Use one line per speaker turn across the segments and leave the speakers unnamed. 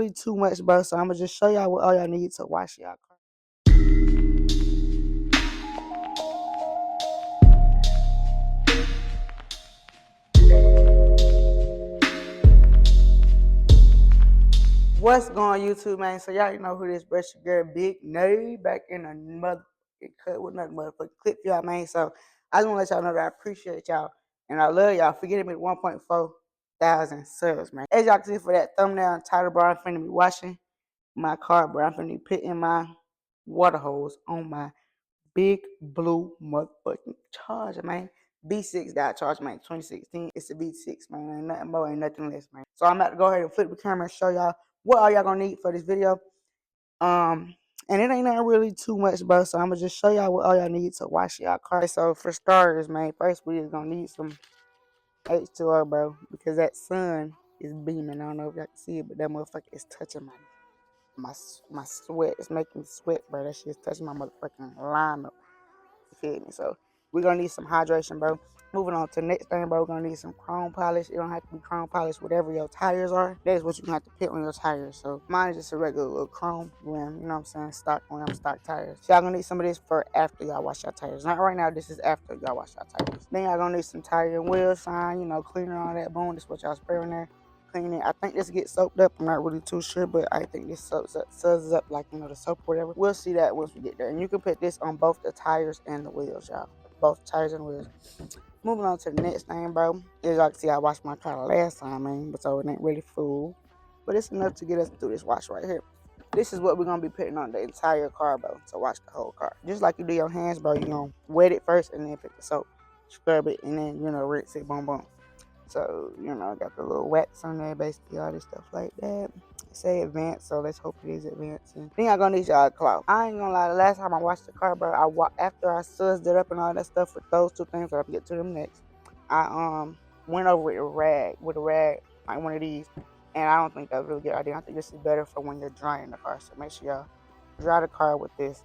really too much, bro. So I'm gonna just show y'all what all y'all need to wash y'all car. What's going on, YouTube, man? So y'all already know who this brush your girl Big Nerd back in a motherfucking cut with another motherfucking clip for y'all, man. So I just want to let y'all know that I appreciate y'all and I love y'all for getting me to 1.4 thousand subs, man. As y'all can see for that thumbnail and title, bro, I'm finna be washing my car, bro. I'm finna be putting my water hose on my big blue motherfucking charger, man. B6 that charge, man. 2016. It's a B6, man. Ain't nothing more, ain't nothing less, man. So I'm about to go ahead and flip the camera and show y'all what all y'all gonna need for this video. And it ain't nothing really too much, bro. So I'm gonna just show y'all what all y'all need to wash y'all car. So for starters, man, first we just gonna need some H2O, bro, because that sun is beaming. I don't know if y'all can see it, but that motherfucker is touching my sweat. It's making me sweat, bro. That shit's touching my motherfucking lineup. You feel me? So we're gonna need some hydration, bro. Moving on to the next thing, bro, we're gonna need some chrome polish. It don't have to be chrome polish, whatever your tires are. That's what you're gonna have to put on your tires. So mine is just a regular little chrome rim, you know what I'm saying? Stock rim, stock tires. So y'all gonna need some of this for after y'all wash your tires. Not right now, this is after y'all wash your tires. Then y'all gonna need some tire and wheel shine, you know, cleaner, all that. Boom, this what y'all spray in there. Clean it. I think this gets soaked up. I'm not really too sure, but I think this suds up like, you know, the soap or whatever. We'll see that once we get there. And you can put this on both the tires and the wheels, y'all. Both tires and wheels. Moving on to the next thing, bro. As y'all can see, I washed my car last time, man, but so it ain't really full. But it's enough to get us through this wash right here. This is what we're gonna be putting on the entire car, bro, to wash the whole car. Just like you do your hands, bro. You gonna wet it first and then put the soap, scrub it, and then, you know, rinse it, boom, boom. So, you know, I got the little wax on there, basically all this stuff like that. Say advanced, so let's hope it is advanced. And then I'm gonna need y'all a cloth. I ain't gonna lie, the last time I washed the car, bro, after I suzzed it up and all that stuff with those two things, but I'll get to them next. I went over with a rag, like one of these, and I don't think that was a really good idea. I think this is better for when you're drying the car. So make sure y'all dry the car with this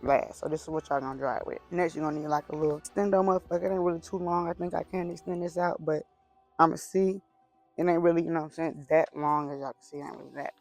last. So this is what y'all gonna dry it with. Next, you're gonna need like a little extendo motherfucker. It ain't really too long. I think I can extend this out, but I'ma see. It ain't really, you know what I'm saying, that long. As y'all can see, it ain't really that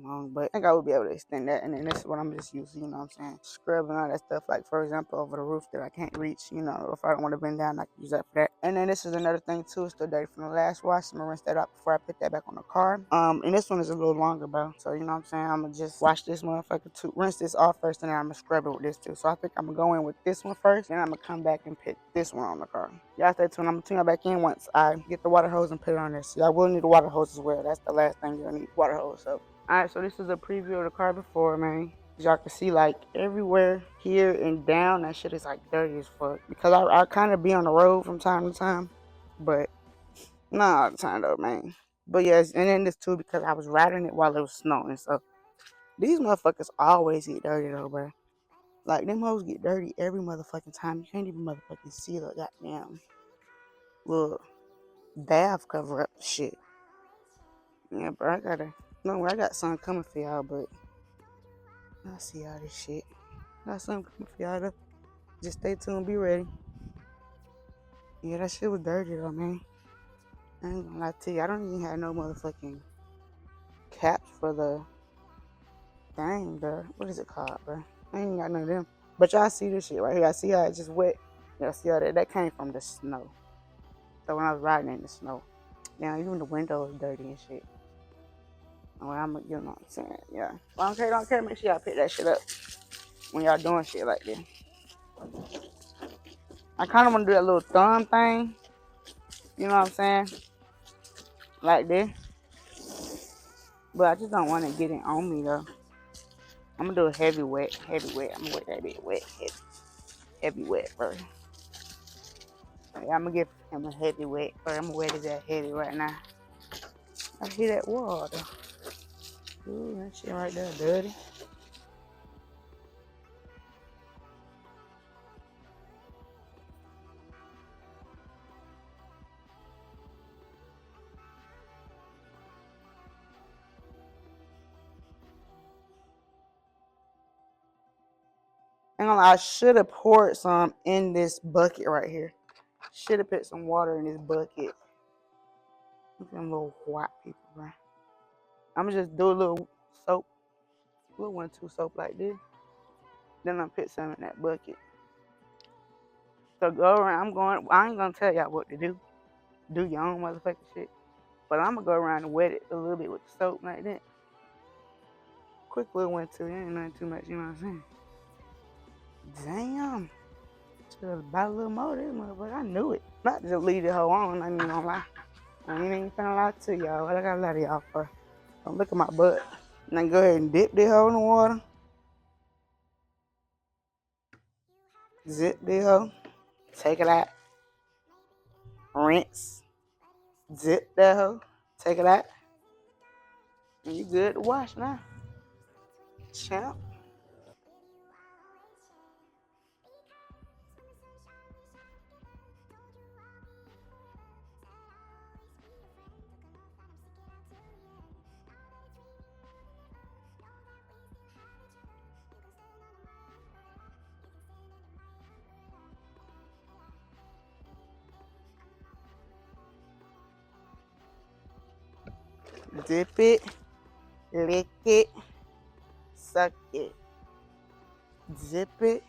long, but I think I would be able to extend that. And then this is what I'm just using, you know what I'm saying, scrubbing all that stuff, like for example over the roof that I can't reach, you know, if I don't want to bend down, I can use that for that. And then this is another thing too, it's still dirty from the last wash. I'm gonna rinse that out before I put that back on the car. And this one is a little longer, bro, so you know what I'm saying, I'm gonna just wash this motherfucker too, rinse this off first, and then I'm gonna scrub it with this too. So I think I'm gonna go in with this one first, then I'm gonna come back and put this one on the car. Y'all stay tuned. I'm gonna tune y'all back in once I get the water hose and put it on this. So y'all will need a water hose as well. That's the last thing you'll need, water hose. So alright, so this is a preview of the car before, man. Y'all can see like everywhere here and down, that shit is like dirty as fuck. Because I kind of be on the road from time to time, but not all the time though, man. But yes, and then this too because I was riding it while it was snowing. So these motherfuckers always get dirty though, bro. Like them hoes get dirty every motherfucking time. You can't even motherfucking see the goddamn little bath cover up shit. Yeah, bro, I got something coming for y'all, but I see all this shit. Got something coming for y'all though. Just stay tuned, be ready. Yeah, that shit was dirty though, man. I ain't gonna lie to you. I don't even have no motherfucking caps for the thing, bro. What is it called, bro? I ain't got none of them. But y'all see this shit right here. I see how it just wet. Y'all see how that came from the snow. So when I was riding in the snow, now even the window is dirty and shit. Well, you know what I'm saying, yeah. Well, don't care. Make sure y'all pick that shit up when y'all doing shit like this. I kind of want to do that little thumb thing. You know what I'm saying? Like this. But I just don't want to get it on me though. I'm gonna do a heavy wet. I'm gonna wet that bit wet, heavy wet first. Yeah, I'm gonna give him a heavy wet first. I'm gonna wet his ass heavy right now. I hear that water. Ooh, that shit right there, dirty. Hang on, I should have poured some in this bucket right here. Should have put some water in this bucket. Look at them little white people, bro. I'm gonna just do a little soap, little 1-2 soap like this. Then I'm put some in that bucket. So go around. I ain't gonna tell y'all what to do. Do your own motherfucking shit. But I'm gonna go around and wet it a little bit with the soap like that. Quick little 1-2. Ain't nothing too much, you know what I'm saying? Damn. Should buy a little more of this motherfucker. I knew it. Not to just leave the hoe on. I ain't even gonna lie. I ain't even finna lie to y'all. What I gotta lie to y'all for? Don't look at my butt. And then go ahead and dip this hoe in the water. Zip this hoe. Take it out. Rinse. Zip that hoe. Take it out. And you good to wash now. Champ. Dip it. Lick it. Suck it. Zip it.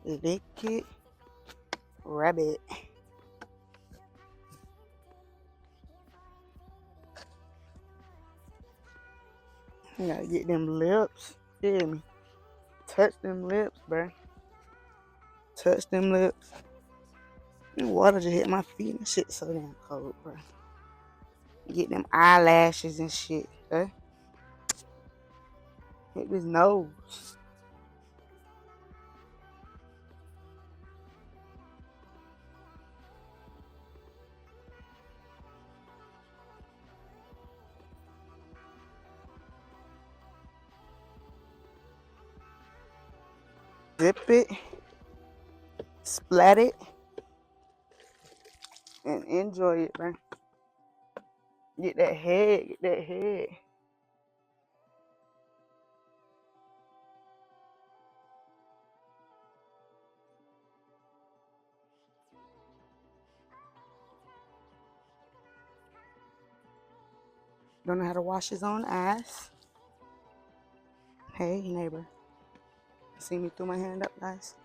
Lick it. Rub it. You gotta get them lips. Hear me? Touch them lips, bro. Touch them lips. The water just hit my feet and shit so damn cold, bro. Get them eyelashes and shit, okay? Hit this nose. Zip it. Splat it. And enjoy it, bro. Get that head. Get that head. Don't know how to wash his own ass. Hey, neighbor. See me throw my hand up, guys?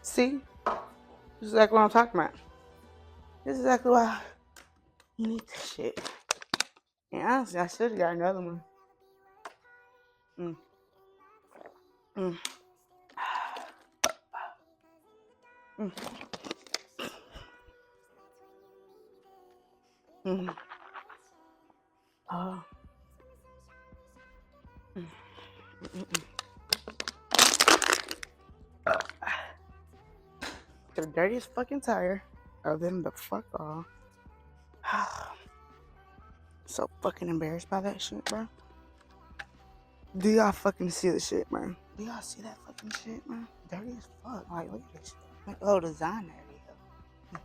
See? This is exactly what I'm talking about. This is exactly why you need this shit. And honestly, I should have got another one. Mm. Mm. Mm. Mm. Oh. Mm. Mm. The dirtiest fucking tire of them the fuck off. So fucking embarrassed by that shit, bro. Do y'all fucking see the shit, man? Do y'all see that fucking shit, man? Dirty as fuck. Like, look at this shit. Like, oh, design there.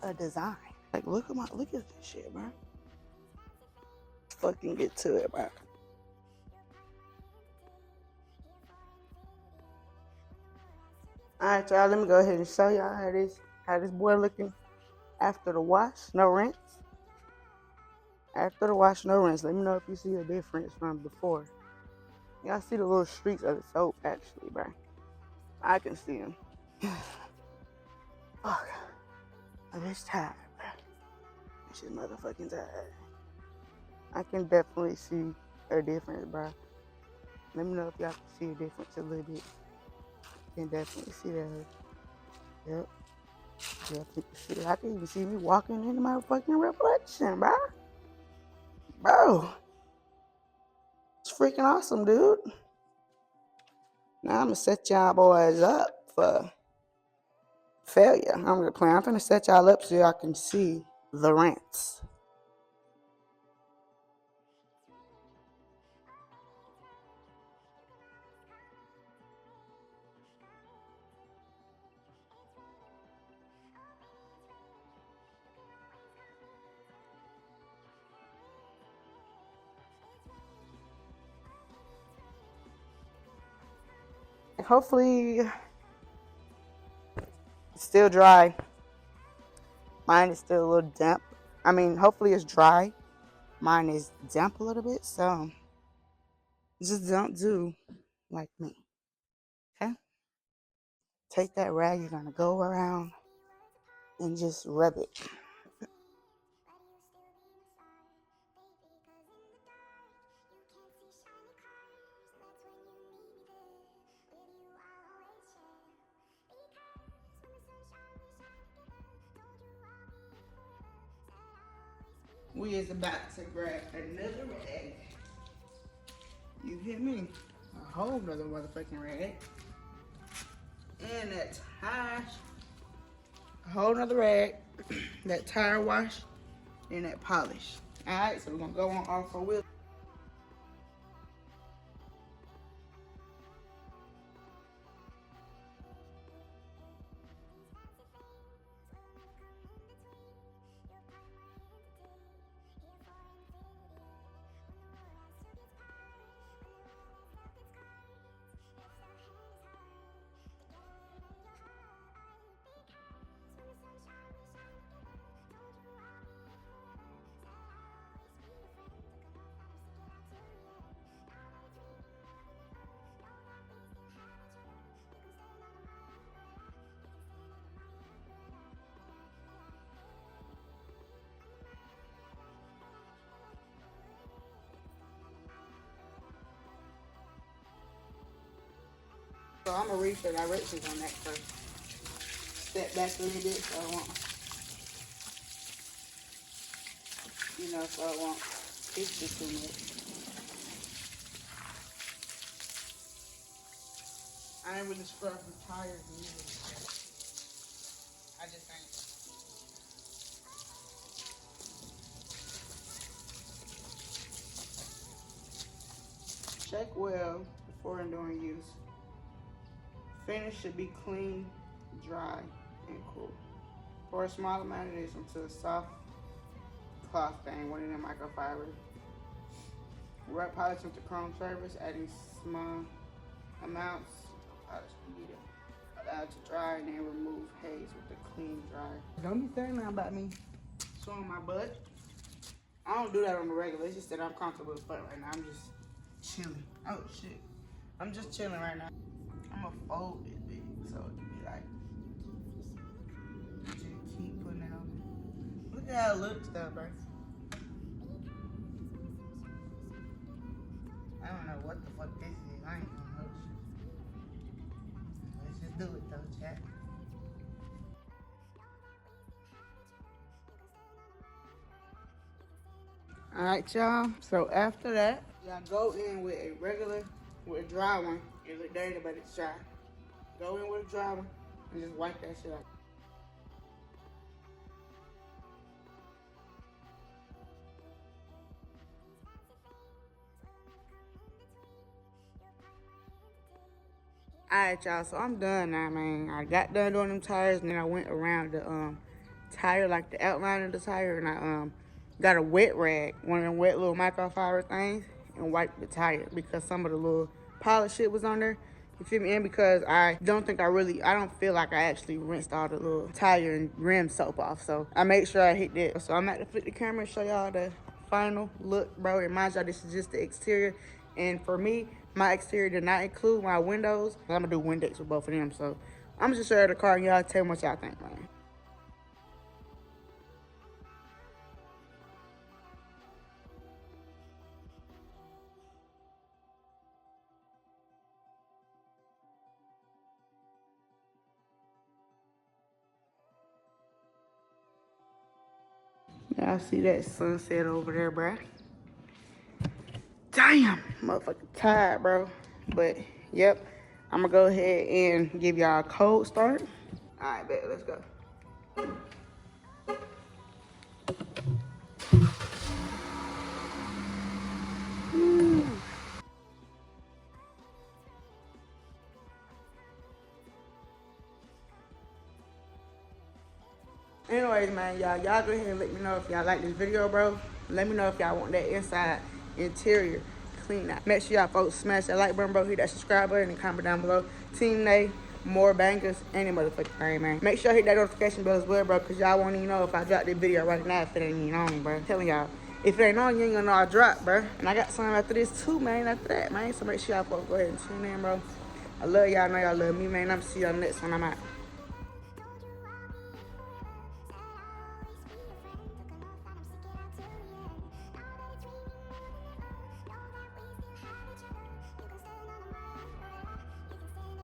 A design. Like, look at this shit, bro. Fucking get to it, bro. Alright, y'all, let me go ahead and show y'all how this boy looking after the wash, no rinse. After the wash, no rinse. Let me know if you see a difference from before. Y'all see the little streaks of the soap, actually, bro. I can see them. Fuck. I'm just tired, bro. This shit motherfucking tired. I can definitely see a difference, bro. Let me know if y'all can see a difference a little bit. Can definitely see that. Yep. Definitely see it. I can even see me walking into my fucking reflection, bro. Bro. It's freaking awesome, dude. Now I'm gonna set y'all boys up for failure. I'm gonna set y'all up so y'all can see the rinse. hopefully it's still dry. Mine is still a little damp. I mean, hopefully it's dry. Mine is damp a little bit, so just don't do like me. Okay? Take that rag, you're gonna go around and just rub it. We is about to grab another rag. You hear me? A whole nother motherfucking rag. And that tire, a whole nother rag, that tire wash, and that polish. Alright, so we're gonna go on all 4 wheels. So I'm gonna read the directions on that first. Step back a little bit so I won't, so I won't fix it too much. I ain't really scrub the tires either. I just ain't. Check well before and during use. Finish should be clean, dry, and cool. Pour a small amount of this into a soft cloth thing, one of them microfiber. Rub polish into chrome surface, adding small amounts of polish needed. Allow it to dry and then remove haze with a clean dry. Don't be saying nothing about me showing my butt. I don't do that on the regular. It's just that I'm comfortable with butt right now. I'm just chilling. Oh shit. I'm just chilling right now. I'm gonna fold it big so it can be like, just keep putting it on. Look at how it looks though, bro. I don't know what the fuck this is. I ain't gonna know. Let's just do it though, chat. Alright, y'all. So after that, y'all go in with a dry one. It look dirty, but it's dry. Go in with a dry one and just wipe that shit off. Alright, y'all, so I'm done now, man. I got done doing them tires, and then I went around the tire, like the outline of the tire, and I got a wet rag, one of them wet little microfiber things, and wiped the tire because some of the little polish shit was on there. You feel me? And because I don't feel like I actually rinsed all the little tire and rim soap off. So I made sure I hit that. So I'm about to flip the camera and show y'all the final look, bro. And mind y'all, this is just the exterior. And for me, my exterior did not include my windows. I'm gonna do Windex with both of them. So I'm just show you the car and y'all tell me what y'all think, man. Y'all see that sunset over there, bruh? Damn, motherfucking tired, bro. But, yep, I'm gonna go ahead and give y'all a cold start. All right, bet, let's go. Anyways, man, y'all go ahead and let me know if y'all like this video, bro. Let me know if y'all want that inside interior. clean out. Make sure y'all folks smash that like button, bro. Hit that subscribe button and comment down below. Team Nay, more bangers, any motherfucking thing, man. Make sure y'all hit that notification bell as well, bro, because y'all won't even know if I drop this video right now if it ain't even on, bro. I'm telling y'all. If it ain't on, you ain't gonna know I dropped, bro. And I got something after this too, man, after that, man. So make sure y'all folks go ahead and tune in, bro. I love y'all. I know y'all love me, man. I'm see y'all next one. I'm out.